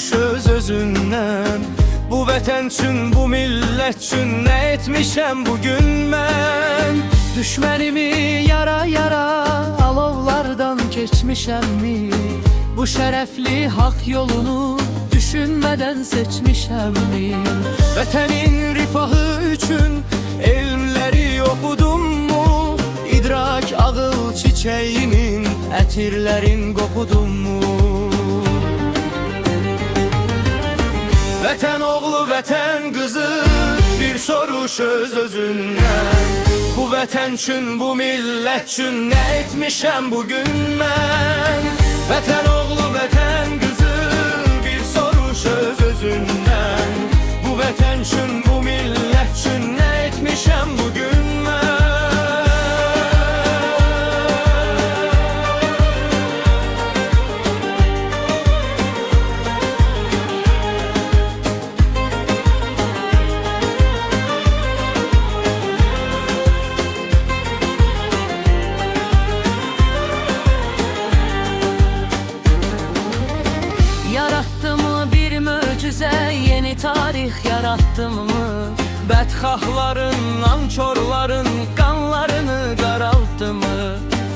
soruşuz özündən. Bu vətən üçün, bu millət üçün nə etmişəm bugün mən? Düşmənimi yara yara alovlardan keçmişəmmi? Bu şərəfli haqq yolunu düşünmədən seçmişəmmi? Vətənin rifahı üçün elmləri oxudummu? İdrak ağıl çiçeğinin ətirlərin qoxudummu? Vətən oğlu, vətən qızı bir soruş öz-özündən. Bu vətən üçün, bu millət üçün nə etmişəm bugün mən? Vətən oğlu, vətən qızı bir soruş öz-özündən. Bu vətən üçün, bu millət üçün nə etmişəm bugün mən? Yarattımı bir möcüzə, yeni tarix yarattımı? Bədxahların, nankorların qanlarını qaraltdımı?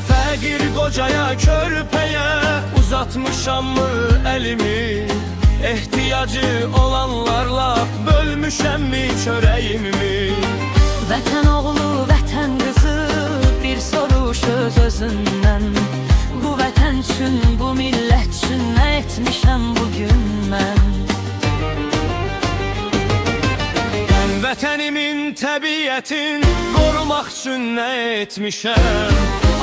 Fəqir qocaya, körpəyə uzatmışammı əlimi? Ehtiyacı olanlarla bölmüşəmmi çörəyimi? Vətən oğlu, vətən qızı bir soruş öz-özündən. Bu vətən üçün, bu millət üçün nə etmişəm bugün mən? Mən vətənimin, təbiətin qorumaq üçün nə etmişəm?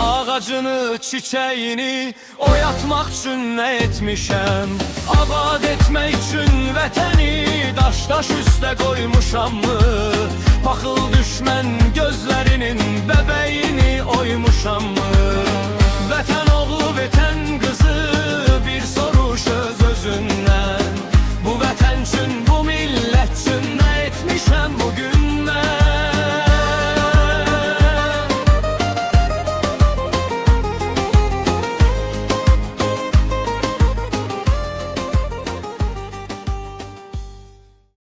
Ağacını, çiçəyini oyatmaq üçün nə etmişəm? Abad etmək üçün vətəni daş üstə qoymuşammı? Baxıl düşmən gözlərinin bəbəyini oymuşammı? Vətən oğlu, vətən qızı bir soru